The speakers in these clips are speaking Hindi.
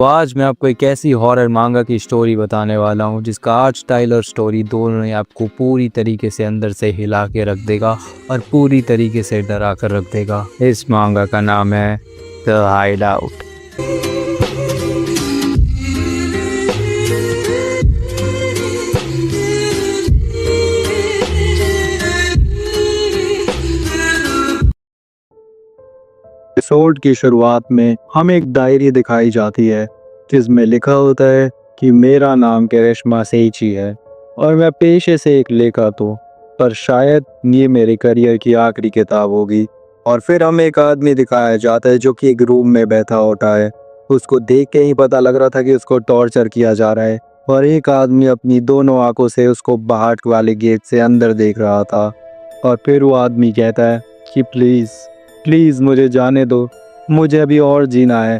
तो आज मैं आपको एक ऐसी हॉरर मांगा की स्टोरी बताने वाला हूँ जिसका आर्ट स्टाइल और स्टोरी दोनों ही आपको पूरी तरीके से अंदर से हिला के रख देगा और पूरी तरीके से डरा कर रख देगा। इस मांगा का नाम है द हाइड आउट। एपिसोड की शुरुआत में हमें एक डायरी दिखाई जाती है जिसमें लिखा होता है कि मेरा नाम करिश्मा सेइची है और मैं पेशे से एक लेखक हूँ, पर शायद ये मेरे करियर की आखिरी किताब होगी। और फिर हमें एक आदमी दिखाया जाता है जो कि एक रूम में बैठा होता है। उसको देख के ही पता लग रहा था कि उसको टॉर्चर किया जा रहा है और एक आदमी अपनी दोनों आंखों से उसको बाहर वाले गेट से अंदर देख रहा था। और फिर वो आदमी कहता है कि प्लीज़ मुझे जाने दो, मुझे अभी और जीना है।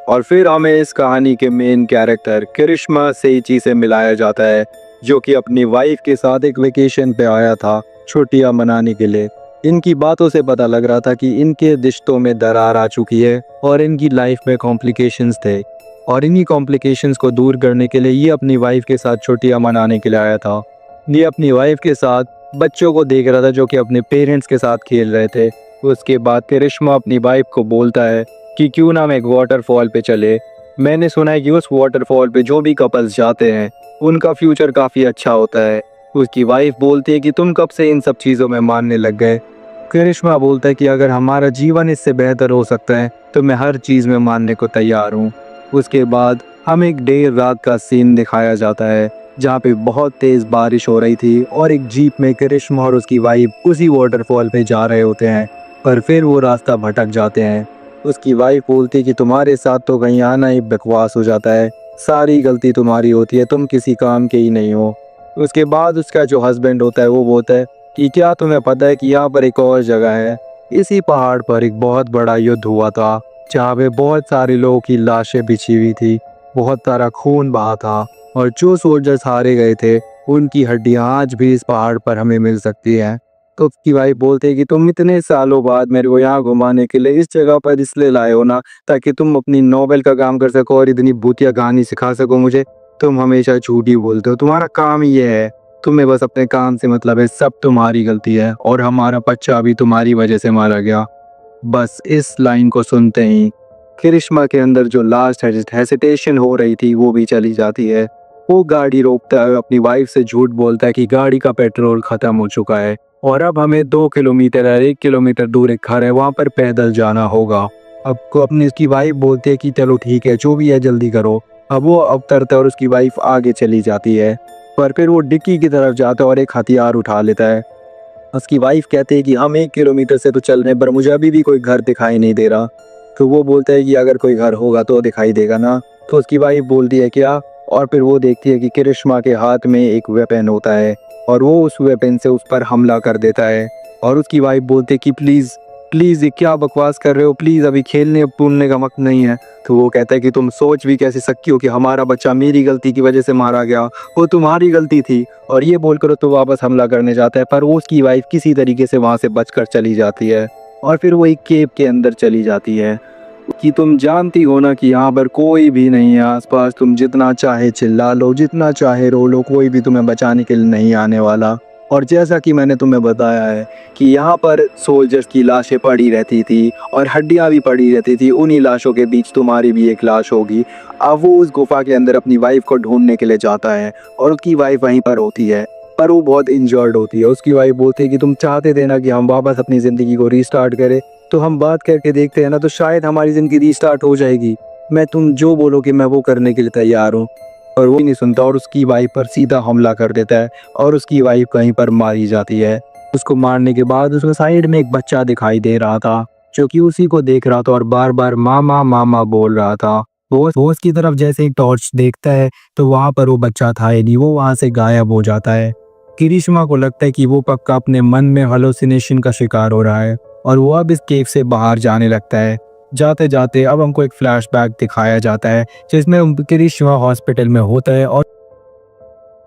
और फिर हमें इस कहानी के मेन कैरेक्टर करिश्मा सेइची से मिलाया जाता है जो कि अपनी वाइफ के साथ एक वेकेशन पे आया था छुट्टियां मनाने के लिए। इनकी बातों से पता लग रहा था कि इनके रिश्तों में दरार आ चुकी है और इनकी लाइफ में कॉम्प्लिकेशंस थे और इन्हीं कॉम्प्लिकेशंस को दूर करने के लिए ये अपनी वाइफ के साथ छुट्टियां मनाने के लिए आया था। ये अपनी वाइफ के साथ बच्चों को देख रहा था जो कि अपने पेरेंट्स के साथ खेल रहे थे। उसके बाद करिश्मा अपनी वाइफ को बोलता है कि क्यों ना हम एक वाटरफॉल पे चले। मैंने सुना है कि उस वाटरफॉल पे जो भी कपल्स जाते हैं उनका फ्यूचर काफ़ी अच्छा होता है। उसकी वाइफ बोलती है कि तुम कब से इन सब चीज़ों में मानने लग गए। करिश्मा बोलता है कि अगर हमारा जीवन इससे बेहतर हो सकता है तो मैं हर चीज़ में मानने को तैयार हूँ। उसके बाद हमें एक देर रात का सीन दिखाया जाता है जहाँ पे बहुत तेज़ बारिश हो रही थी और एक जीप में करिश्मा और उसकी वाइफ उसी वाटरफॉल पे जा रहे होते हैं, पर फिर वो रास्ता भटक जाते हैं। उसकी वाइफ बोलती है कि तुम्हारे साथ तो कहीं आना ही बकवास हो जाता है, सारी गलती तुम्हारी होती है, तुम किसी काम के ही नहीं हो। उसके बाद उसका जो हस्बैंड होता है वो बोलता है कि क्या तुम्हें पता है कि यहाँ पर एक और जगह है, इसी पहाड़ पर एक बहुत बड़ा युद्ध हुआ था जहाँ पे बहुत सारे लोगों की लाशें बिछी हुई थी, बहुत सारा खून बहा था और जो सोल्जर्स हारे गए थे उनकी हड्डियाँ आज भी इस पहाड़ पर हमें मिल सकती हैं। तो उसकी वाइफ बोलते हैं कि तुम इतने सालों बाद मेरे को यहाँ घुमाने के लिए इस जगह पर इसलिए लाए हो ना ताकि तुम अपनी नोवेल का काम कर सको और इतनी भूतिया कहानी सिखा सको मुझे। तुम हमेशा झूठ ही बोलते हो, तुम्हारा काम ही ये है, तुम्हें बस अपने काम से मतलब है, सब तुम्हारी गलती है और हमारा बच्चा अभी तुम्हारी वजह से मारा गया। बस इस लाइन को सुनते ही करिश्मा के अंदर जो लास्ट हेसिटेशन हो रही थी वो भी चली जाती है। वो गाड़ी रोकता है, अपनी वाइफ से झूठ बोलता है कि गाड़ी का पेट्रोल ख़त्म हो चुका है और अब हमें 2 किलोमीटर या 1 किलोमीटर दूर एक घर है, वहाँ पर पैदल जाना होगा। अब को अपनी उसकी वाइफ बोलती है कि चलो ठीक है, जो भी है जल्दी करो। अब वो उतरता है और उसकी वाइफ आगे चली जाती है, पर फिर वो डिक्की की तरफ जाता है और एक हथियार उठा लेता है। उसकी वाइफ कहते हैं कि हम 1 किलोमीटर से तो चल रहे हैं पर मुझे अभी भी कोई घर दिखाई नहीं दे रहा। तो वो बोलता है कि अगर कोई घर होगा तो दिखाई देगा ना। तो उसकी वाइफ बोलती है क्या, और फिर वो देखती है कि करिश्मा के हाथ में एक वेपन होता है और वो उस वेपन से उस पर हमला कर देता है। और उसकी वाइफ बोलती है कि प्लीज़ ये क्या बकवास कर रहे हो, प्लीज़ अभी खेलने कूदने का वक्त नहीं है। तो वो कहता है कि तुम सोच भी कैसे सकती हो कि हमारा बच्चा मेरी गलती की वजह से मारा गया, वो तुम्हारी गलती थी। और ये बोलकर तो वापस हमला करने जाता है, पर वो उसकी वाइफ किसी तरीके से वहाँ से बचकर चली जाती है और फिर वो एक केव के अंदर चली जाती है कि तुम जानती हो ना कि यहाँ पर कोई भी नहीं है आसपास, तुम जितना चाहे चिल्ला लो, जितना चाहे रो लो, कोई भी तुम्हें बचाने के लिए नहीं आने वाला। और जैसा कि मैंने तुम्हें बताया है कि यहाँ पर सोल्जर्स की लाशें पड़ी रहती थी और हड्डियाँ भी पड़ी रहती थी, उन्हीं लाशों के बीच तुम्हारी भी एक लाश होगी। अब वो उस गुफा के अंदर अपनी वाइफ को ढूंढने के लिए जाता है और उसकी वाइफ वहीं पर होती है, पर वो बहुत इंजर्ड होती है। उसकी वाइफ बोलती है कि तुम चाहते थे ना कि हम वापस अपनी ज़िंदगी को रीस्टार्ट करें, तो हम बात करके देखते हैं ना, तो शायद हमारी ज़िंदगी रीस्टार्ट हो जाएगी। मैं तुम जो बोलोगे मैं वो करने के लिए तैयार हूँ। और वो नहीं सुनता और उसकी वाइफ पर सीधा हमला कर देता है और उसकी वाइफ कहीं पर मारी जाती है। उसको मारने के बाद उसको साइड में एक बच्चा दिखाई दे रहा था जो कि उसी को देख रहा था और बार बार मामा मामा बोल रहा था। वो उसकी तरफ जैसे एक टॉर्च देखता है तो वहाँ पर वो बच्चा था ही नहीं, वो वहाँ से गायब हो जाता है। करिश्मा को लगता है कि वो पक्का अपने मन में हेलुसिनेशन का शिकार हो रहा है और वो अब इस केव से बाहर जाने लगता है। जाते जाते अब हमको एक फ्लैशबैक दिखाया जाता है जिसमें करिश्मा हॉस्पिटल में होता है और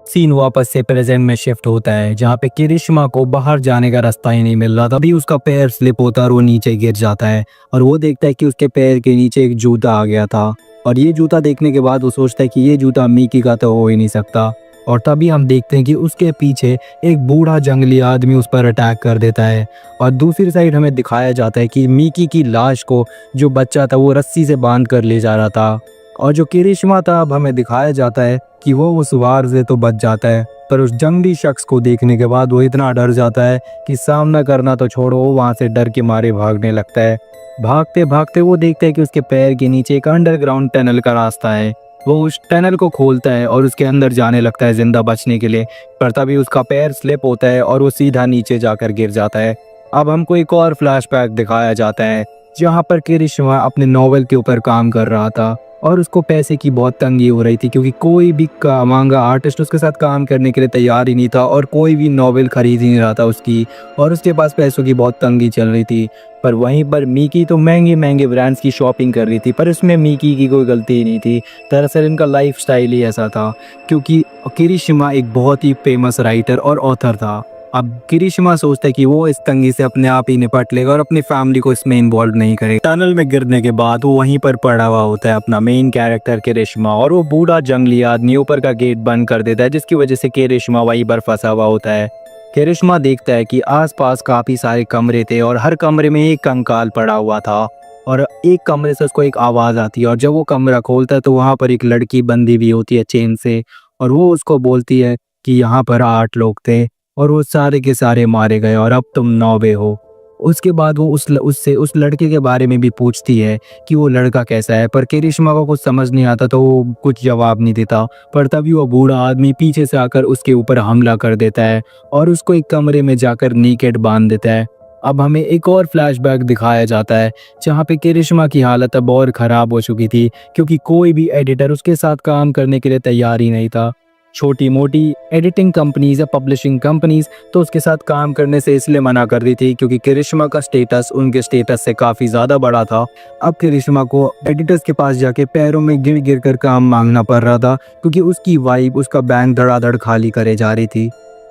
सीन वापस से प्रेजेंट में शिफ्ट होता है जहाँ पे करिश्मा को बाहर जाने का रास्ता ही नहीं मिल रहा। तभी उसका पैर स्लिप होता है और वो नीचे गिर जाता है और वो देखता है कि उसके पैर के नीचे एक जूता आ गया था और ये जूता देखने के बाद वो सोचता है कि ये जूता मिकी का तो हो ही नहीं सकता। और तभी हम देखते हैं कि उसके पीछे एक बूढ़ा जंगली आदमी उस पर अटैक कर देता है। और दूसरी साइड हमें दिखाया जाता है कि मिकी की लाश को जो बच्चा था वो रस्सी से बांध कर ले जा रहा था। और जो किरिश्मा था, अब हमें दिखाया जाता है कि वो उस वार से तो बच जाता है, पर उस जंगली शख्स को देखने के बाद वो इतना डर जाता है कि सामना करना तो छोड़ो, वो वहाँ से डर के मारे भागने लगता है। भागते भागते वो देखता है कि उसके पैर के नीचे एक अंडरग्राउंड टनल का रास्ता है। वो उस टनल को खोलता है और उसके अंदर जाने लगता है जिंदा बचने के लिए, पर तभी उसका पैर स्लिप होता है और वो सीधा नीचे जाकर गिर जाता है। अब हमको एक और फ्लैशबैक दिखाया जाता है जहाँ पर किरिश्मा अपने नॉवेल के ऊपर काम कर रहा था और उसको पैसे की बहुत तंगी हो रही थी, क्योंकि कोई भी मांगा आर्टिस्ट उसके साथ काम करने के लिए तैयार ही नहीं था और कोई भी नॉवेल खरीद ही नहीं रहा था उसकी, और उसके पास पैसों की बहुत तंगी चल रही थी। पर वहीं पर मिकी तो महंगे महंगे ब्रांड्स की शॉपिंग कर रही थी, पर इसमें मिकी की कोई गलती ही नहीं थी। दरअसल इनका लाइफ स्टाइल ही ऐसा था, क्योंकि किरिश्मा एक बहुत ही फेमस राइटर और ऑथर था। अब किरिश्मा सोचता है कि वो इस तंगी से अपने आप ही निपट लेगा और अपनी फैमिली को इसमें इन्वॉल्व नहीं करेगा। टनल में गिरने के बाद वो वहीं पर पड़ा हुआ होता है अपना मेन कैरेक्टर किरिश्मा, और वो बूढ़ा जंगली आदमी ऊपर का गेट बंद कर देता है, जिसकी वजह से किरिश्मा वहीं पर फंसा हुआ होता है। किरिश्मा देखता है कि आसपास काफी सारे कमरे थे और हर कमरे में एक कंकाल पड़ा हुआ था, और एक कमरे से उसको एक आवाज़ आती है, और जब वो कमरा खोलता है तो वहाँ पर एक लड़की बंदी भी होती है चेन से, और वो उसको बोलती है कि यहाँ पर 8 लोग थे और वो सारे के सारे मारे गए और अब तुम 9वें हो। उसके बाद वो उससे उस लड़के के बारे में भी पूछती है कि वो लड़का कैसा है, पर किरिश्मा को कुछ समझ नहीं आता तो वो कुछ जवाब नहीं देता। पर तभी वो बूढ़ा आदमी पीछे से आकर उसके ऊपर हमला कर देता है और उसको एक कमरे में जाकर नीकेड बांध देता है। अब हमें एक और फ्लैशबैक दिखाया जाता है जहाँ पे किरिश्मा की हालत अब और ख़राब हो चुकी थी, क्योंकि कोई भी एडिटर उसके साथ काम करने के लिए तैयार ही नहीं था। छोटी मोटी एडिटिंग कंपनीज या पब्लिशिंग कंपनीज तो उसके साथ काम करने से इसलिए मना कर दी थी क्योंकि किरिश्मा का स्टेटस उनके स्टेटस से काफ़ी ज़्यादा बड़ा था। अब किरिश्मा को एडिटर्स के पास जाके पैरों में गिर गिर कर काम मांगना पड़ रहा था, क्योंकि उसकी वाइफ उसका बैंक धड़ाधड़ खाली करे जा रही थी।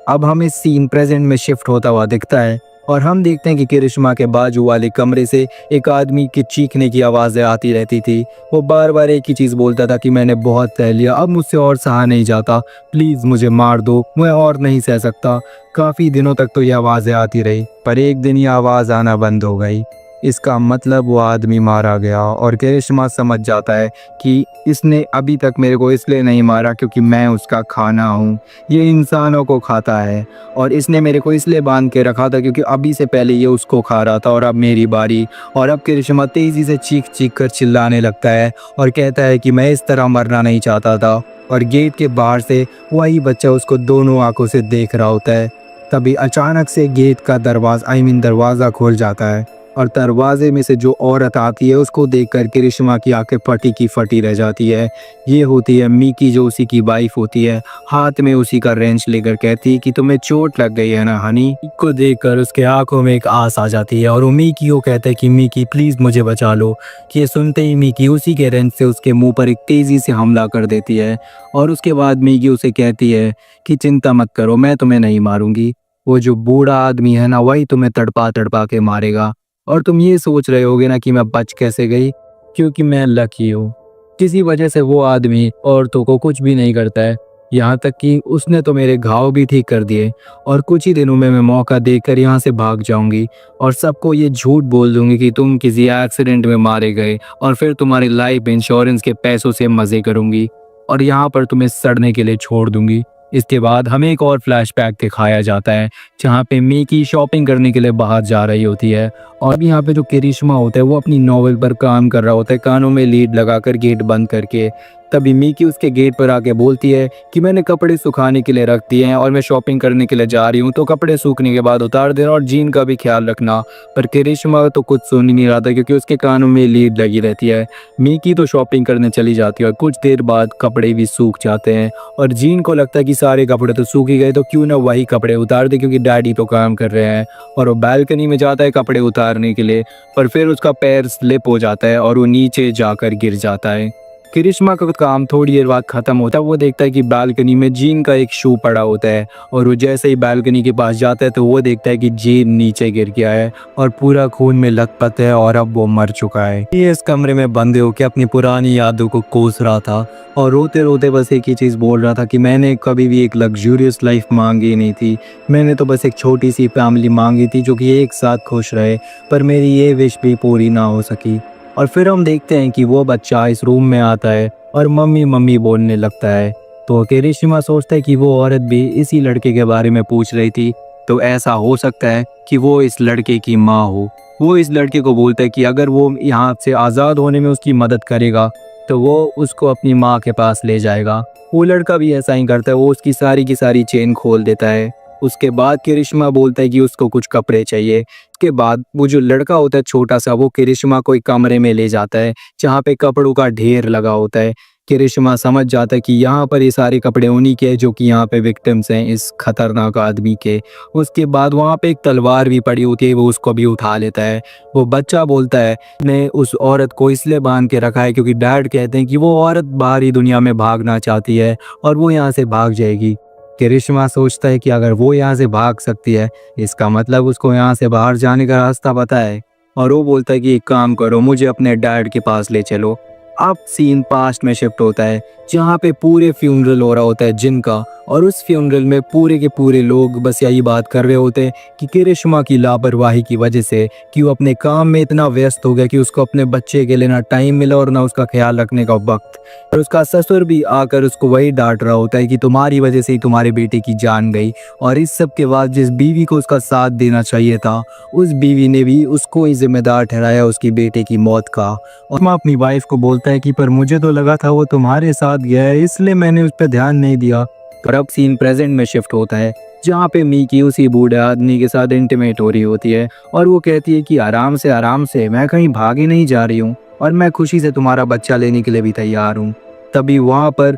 अब हमें सीन प्रेजेंट में शिफ्ट होता हुआ दिखता है और हम देखते हैं कि किरिश्मा के बाजू वाले कमरे से एक आदमी की चीखने की आवाज़ें आती रहती थी। वो बार बार एक ही चीज़ बोलता था कि मैंने बहुत सह लिया, अब मुझसे और सहा नहीं जाता, प्लीज़ मुझे मार दो, मैं और नहीं सह सकता। काफ़ी दिनों तक तो ये आवाज़ें आती रही, पर एक दिन ये आवाज़ आना बंद हो गई। इसका मतलब वो आदमी मारा गया, और किरिश्मा समझ जाता है कि इसने अभी तक मेरे को इसलिए नहीं मारा क्योंकि मैं उसका खाना हूँ। ये इंसानों को खाता है और इसने मेरे को इसलिए बांध के रखा था क्योंकि अभी से पहले ये उसको खा रहा था और अब मेरी बारी। और अब किरिश्मा तेज़ी से चीख चीख कर चिल्लाने लगता है और कहता है कि मैं इस तरह मरना नहीं चाहता था। और गेट के बाहर से वही बच्चा उसको दोनों आंखों से देख रहा होता है। तभी अचानक से गेट का दरवाज़ा खुल जाता है और दरवाजे में से जो औरत आती है उसको देखकर किरिश्मा की आंखें फटी की फटी रह जाती है। ये होती है मिकी, जो उसी की वाइफ होती है। हाथ में उसी का रेंच लेकर कहती है कि तुम्हें चोट लग गई है ना हनी। को देखकर उसके आंखों में एक आस आ जाती है और वो मिकी को कहता है कि मिकी प्लीज़ मुझे बचा लो। कि ये सुनते ही मिकी उसी के रेंच से उसके मुंह पर एक तेज़ी से हमला कर देती है, और उसके बाद मिकी उसे कहती है कि चिंता मत करो, मैं तुम्हें नहीं मारूंगी। वो जो बूढ़ा आदमी है ना, वही तुम्हें तड़पा तड़पा के मारेगा। और तुम ये सोच रहे होगे ना कि मैं बच कैसे गई, क्योंकि मैं लकी हूँ। किसी वजह से वो आदमी औरतों को कुछ भी नहीं करता है, यहाँ तक कि उसने तो मेरे घाव भी ठीक कर दिए। और कुछ ही दिनों में मैं मौका देकर यहाँ से भाग जाऊंगी और सबको ये झूठ बोल दूंगी कि तुम किसी एक्सीडेंट में मारे गए, और फिर तुम्हारी लाइफ इंश्योरेंस के पैसों से मज़े करूंगी और यहाँ पर तुम्हें सड़ने के लिए छोड़ दूंगी। इसके बाद हमें एक और फ्लैशबैक दिखाया जाता है जहाँ पे मिकी शॉपिंग करने के लिए बाहर जा रही होती है, और यहाँ पे जो किरिश्मा होता है वो अपनी नॉवेल पर काम कर रहा होता है, कानों में लीड लगाकर गेट बंद करके। तभी मिकी उसके गेट पर आके बोलती है कि मैंने कपड़े सुखाने के लिए रख दिए हैं और मैं शॉपिंग करने के लिए जा रही हूँ, तो कपड़े सूखने के बाद उतार देना और जीन का भी ख्याल रखना। पर किरिश्मा तो कुछ सुन ही नहीं रहा था क्योंकि उसके कानों में लीड लगी रहती है। मिकी तो शॉपिंग करने चली जाती है और कुछ देर बाद कपड़े भी सूख जाते हैं, और जीन को लगता है कि सारे कपड़े तो सूख ही गए तो क्यों ना वही कपड़े उतार दे क्योंकि डैडी तो काम कर रहे हैं। और वो बालकनी में जाता है कपड़े उतारने के लिए, पर फिर उसका पैर स्लिप हो जाता है और वो नीचे जाकर गिर जाता है। करिश्मा का काम थोड़ी देर बाद खत्म होता है। वो देखता है कि बालकनी में जीन का एक शू पड़ा होता है और वो जैसे ही बालकनी के पास जाता है तो वो देखता है कि जीन नीचे गिर गया है और पूरा खून में लथपथ है और अब वो मर चुका है। ये इस कमरे में बंद होकर अपनी पुरानी यादों को कोस रहा था और रोते रोते बस एक ही चीज़ बोल रहा था कि मैंने कभी भी एक लग्जूरियस लाइफ मांगी नहीं थी। मैंने तो बस एक छोटी सी फैमिली मांगी थी जो कि एक साथ खुश रहे, पर मेरी ये विश भी पूरी ना हो सकी। और फिर हम देखते हैं कि वो बच्चा इस रूम में आता है और मम्मी मम्मी बोलने लगता है। तो किरिशिमा सोचता है कि वो औरत भी इसी लड़के के बारे में पूछ रही थी, तो ऐसा हो सकता है कि वो इस लड़के की माँ हो। वो इस लड़के को बोलता है कि अगर वो यहाँ से आज़ाद होने में उसकी मदद करेगा तो वो उसको अपनी माँ के पास ले जाएगा। वो लड़का भी ऐसा ही करता है, वो उसकी सारी की सारी चेन खोल देता है। उसके बाद किरिश्मा बोलता है कि उसको कुछ कपड़े चाहिए। उसके बाद वो जो लड़का होता है छोटा सा, वो किरिश्मा को एक कमरे में ले जाता है जहाँ पे कपड़ों का ढेर लगा होता है। किरिश्मा समझ जाता है कि यहाँ पर ये सारे कपड़े उन्हीं के हैं जो कि यहाँ पे विक्टिम्स हैं इस खतरनाक आदमी के। उसके बाद वहाँ पे एक तलवार भी पड़ी होती है, वो उसको भी उठा लेता है। वो बच्चा बोलता है ने उस औरत को इसलिए बांध के रखा है क्योंकि डैड कहते हैं कि वो औरत बाहरी दुनिया में भागना चाहती है और वो यहाँ से भाग जाएगी। किरिश्मा सोचता है कि अगर वो यहाँ से भाग सकती है, इसका मतलब उसको यहाँ से बाहर जाने का रास्ता पता है। और वो बोलता है कि एक काम करो, मुझे अपने डैड के पास ले चलो। अब सीन पास्ट में शिफ्ट होता है जहाँ पे पूरे फ्यूनरल हो रहा होता है जिनका, और उस फ्यूनरल में पूरे के पूरे लोग बस यही बात कर रहे होते हैं कि किरिश्मा की लापरवाही की वजह से कि वो अपने काम में इतना व्यस्त हो गया कि उसको अपने बच्चे के लिए ना टाइम मिला और ना उसका ख्याल रखने का वक्त। और उसका ससुर भी आकर उसको वही डांट रहा होता है कि तुम्हारी वजह से ही तुम्हारे बेटे की जान गई। और इस सब के बाद जिस बीवी को उसका साथ देना चाहिए था, उस बीवी ने भी उसको ही जिम्मेदार ठहराया उसकी बेटे की मौत का। और मैं अपनी वाइफ को बोलता है कि पर मुझे तो लगा था वो तुम्हारे साथ गया है, इसलिए मैंने उस पर ध्यान नहीं दिया। और अब सीन प्रेजेंट में शिफ्ट होता है जहाँ पे मीकी उसी बूढ़े आदमी के साथ इंटीमेट हो रही होती है और वो कहती है कि आराम से, मैं कहीं भागे नहीं जा रही हूँ और मैं खुशी से तुम्हारा बच्चा लेने के लिए भी तैयार हूँ। तभी वहाँ पर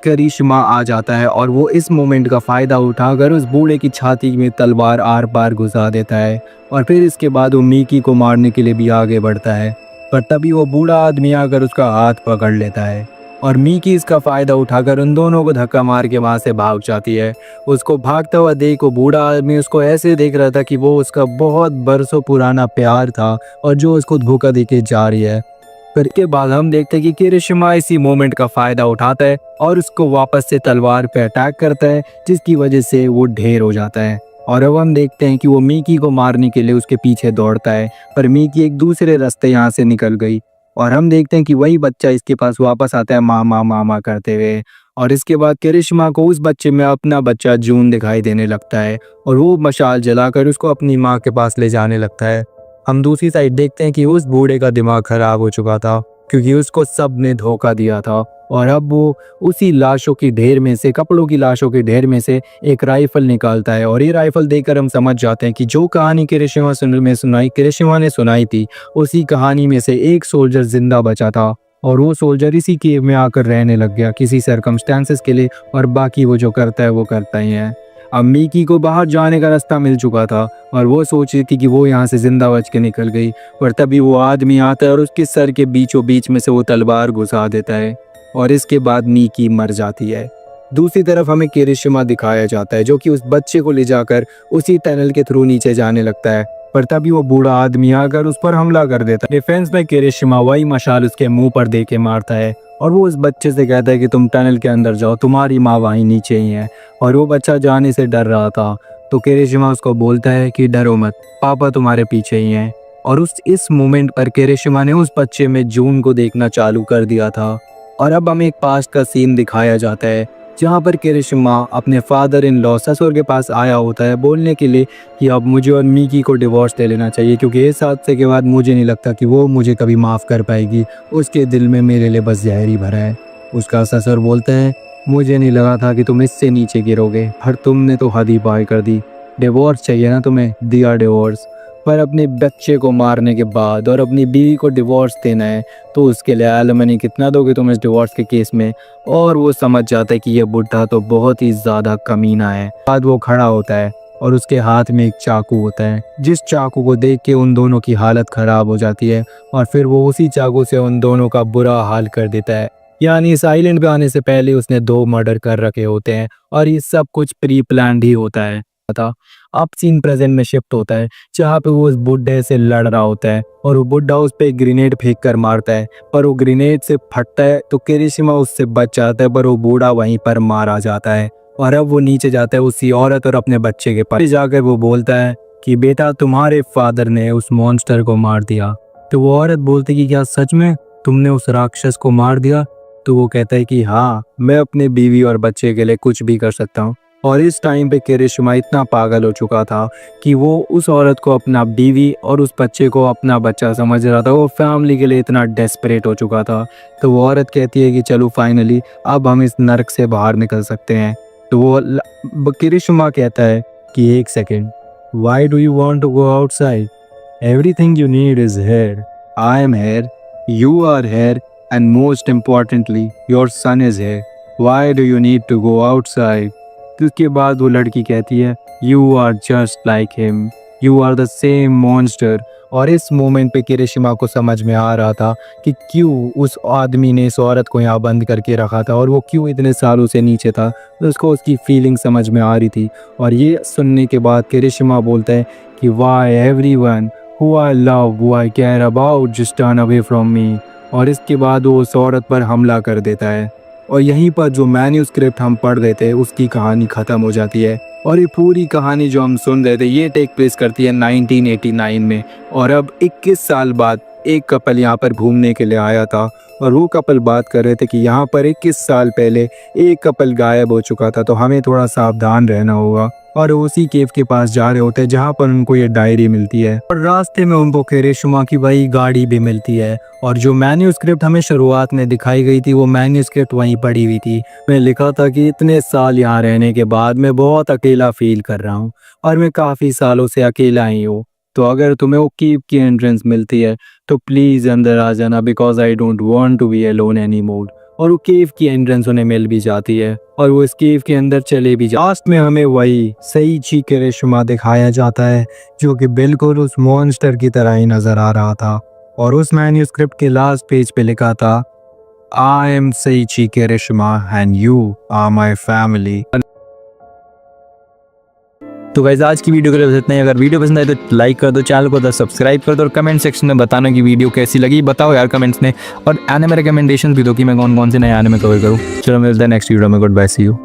करिश्मा आ जाता है और वो इस मोमेंट का फ़ायदा उठाकर उस बूढ़े की छाती में तलवार आर पार घुसा देता है और फिर इसके बाद वो मीकी को मारने के लिए भी आगे बढ़ता है। पर तभी वो बूढ़ा आदमी आकर उसका हाथ पकड़ लेता है और मीकी इसका फ़ायदा उठाकर उन दोनों को धक्का मार के वहाँ से भाग जाती है। उसको भागता हुआ देख वो बूढ़ा आदमी उसको ऐसे देख रहा था कि वो उसका बहुत बरसों पुराना प्यार था और जो उसको धोखा देके जा रही है। फिर के बाद हम देखते हैं कि किरिश्मा इसी मोमेंट का फ़ायदा उठाता है और उसको वापस से तलवार पे अटैक करता है, जिसकी वजह से वो ढेर हो जाता है। और अब हम देखते हैं कि वो मीकी को मारने के लिए उसके पीछे दौड़ता है, पर मीकी एक दूसरे रास्ते यहाँ से निकल गई। और हम देखते हैं कि वही बच्चा इसके पास वापस आता है मामा मामा करते हुए। और इसके बाद किरिश्मा को उस बच्चे में अपना बच्चा जून दिखाई देने लगता है और वो मशाल जलाकर उसको अपनी माँ के पास ले जाने लगता है। हम दूसरी साइड देखते हैं कि उस बूढ़े का दिमाग खराब हो चुका था क्योंकि उसको सब ने धोखा दिया था और अब वो उसी लाशों की ढेर में से, कपड़ों की लाशों के ढेर में से एक राइफल निकालता है। और ये राइफल देखकर हम समझ जाते हैं कि जो कहानी किरिश्मा ने सुनाई थी, उसी कहानी में से एक सोल्जर जिंदा बचा था और वो सोल्जर इसी केव में आकर रहने लग गया किसी सर्कमस्टेंसेस के लिए, और बाकी वो जो करता है वो करता ही है। अब मीकी को बाहर जाने का रास्ता मिल चुका था और वो सोच रही थी कि वो यहाँ से जिंदा बच के निकल गई, पर तभी वो आदमी आता है और उसके सर के बीचों बीच में से वो तलवार घुसा देता है और इसके बाद मीकी मर जाती है। दूसरी तरफ हमें किरिश्मा दिखाया जाता है जो कि उस बच्चे को ले जाकर उसी टनल के थ्रू नीचे जाने लगता है, पर तभी वो बूढ़ा आदमी आकर उस पर हमला कर देता है। डिफेंस में किरिश्मा वही मशाल उसके मुंह पर दे के मारता है और वो उस बच्चे से कहता है कि तुम टनल के अंदर जाओ, तुम्हारी माँ वहीं नीचे ही है। और वो बच्चा जाने से डर रहा था, तो किरिश्मा उसको बोलता है कि डरो मत, पापा तुम्हारे पीछे ही हैं। और इस मोमेंट पर किरिश्मा ने उस बच्चे में जून को देखना चालू कर दिया था। और अब हमें एक पास्ट का सीन दिखाया जाता है जहाँ पर किरिश्मा अपने फादर इन लॉ ससुर के पास आया होता है बोलने के लिए कि अब मुझे और मीकी को डिवोर्स दे लेना चाहिए क्योंकि इस हादसे के बाद मुझे नहीं लगता कि वो मुझे कभी माफ़ कर पाएगी, उसके दिल में मेरे लिए बस जहर ही भरा है। उसका ससुर बोलता है मुझे नहीं लगा था कि तुम इससे नीचे गिरोगे, पर तुमने तो हद ही पार कर दी। डिवोर्स चाहिए ना तुम्हें, दिया डिवोर्स। पर अपने बच्चे को मारने के बाद और अपनी बीवी को डिवोर्स देना है तो उसके लिए एलिमनी कितना दोगे तुम इस डिवोर्स के केस में। और वो समझ जाता है कि ये बुढ़ा तो बहुत ही ज़्यादा कमीना है। बाद वो खड़ा होता है और उसके हाथ में एक चाकू होता है, जिस चाकू को देख के उन दोनों की हालत ख़राब हो जाती है और फिर वो उसी चाकू से उन दोनों का बुरा हाल कर देता है। यानी इस आइलैंड पे आने से पहले उसने 2 मर्डर कर रखे होते हैं और ये सब कुछ प्री प्लान्ड ही होता है। था अब सीन प्रेजेंट में शिफ्ट होता है जहाँ पे वो उस बुड्ढे से लड़ रहा होता है और वो बुड्ढा उस पे ग्रेनेड फेंक कर मारता है, पर वो ग्रेनेड से फटता है तो किरिशिमा उससे बच जाता है, पर वो बूढ़ा वहीं पर मारा जाता है। और अब वो नीचे जाता है उसी औरत और अपने बच्चे के पास जाकर वो बोलता है कि बेटा तुम्हारे फादर ने उस मॉन्स्टर को मार दिया। तो वो औरत बोलती कि क्या सच में तुमने उस राक्षस को मार दिया? तो वो कहता है कि हाँ, मैं अपने बीवी और बच्चे के लिए कुछ भी कर सकता हूँ। और इस टाइम पे किरिशिमा इतना पागल हो चुका था कि वो उस औरत को अपना बीवी और उस बच्चे को अपना बच्चा समझ रहा था। वो फैमिली के लिए इतना डेस्परेट हो चुका था। तो वो औरत कहती है कि चलो फाइनली अब हम इस नर्क से बाहर निकल सकते हैं। तो वो किरिशिमा कहता है कि एक second, why do you want to go outside? Everything you need is here, I am here, you are here, and most importantly your son is here, why do you need to go outside? तो उसके बाद वो लड़की कहती है you are just like him, you are the same monster। और इस मोमेंट पे किरिशिमा को समझ में आ रहा था कि क्यों उस आदमी ने इस औरत को यहाँ बंद करके रखा था और वो क्यों इतने सालों से नीचे था। तो उसको उसकी फीलिंग समझ में आ रही थी। और ये सुनने के बाद किरिशिमा बोलता है कि why everyone who I love, who I care about just turn away from me। और इसके बाद वो उस औरत पर हमला कर देता है और यहीं पर जो मैन्यूस्क्रिप्ट हम पढ़ रहे थे उसकी कहानी ख़त्म हो जाती है। और ये पूरी कहानी जो हम सुन रहे थे ये टेक प्लेस करती है 1989 में। और अब 21 साल बाद एक कपल यहाँ पर घूमने के लिए आया था और वो कपल बात कर रहे थे कि यहाँ पर 21 साल पहले एक कपल गायब हो चुका था, तो हमें थोड़ा सावधान रहना होगा। और उसी केव के पास जा रहे होते हैं जहाँ पर उनको ये डायरी मिलती है और रास्ते में उनको किरिशिमा की वही गाड़ी भी मिलती है। और जो मैन्यूस्क्रिप्ट हमें शुरुआत में दिखाई गई थी वो मैन्यूस्क्रिप्ट वहीं पड़ी हुई थी। मैं लिखा था कि इतने साल यहाँ रहने के बाद मैं बहुत अकेला फील कर रहा हूँ और मैं काफ़ी सालों से अकेला ही हूँ। तो अगर तुम्हें वो कीव की एंट्रेंस मिलती है तो प्लीज़ अंदर आ जाना, because I don't want to be alone any more. और वो केव की एंट्रेंस उन्हें मिल भी जाती है और वो इस केव के अंदर चले भी लास्ट में हमें वही सही किरिशिमा दिखाया जाता है जो कि बिल्कुल उस मॉन्स्टर की तरह ही नजर आ रहा था। और उस मैन्यूस्क्रिप्ट के लास्ट पेज पे लिखा था आई एम सही Kirishima and you are my family. तो गाइस आज की वीडियो के लिए बस इतना ही। अगर वीडियो पसंद आए तो लाइक कर दो, चैनल को सब्सक्राइब कर दो और कमेंट सेक्शन में बताना कि वीडियो कैसी लगी, बताओ यार कमेंट्स में। और एनिमे रिकमेंडेशंस भी दो कि मैं कौन कौन से नए एनिमे कवर करूँ। चलो मिलते हैं नेक्स्ट वीडियो में। Good bye, see you.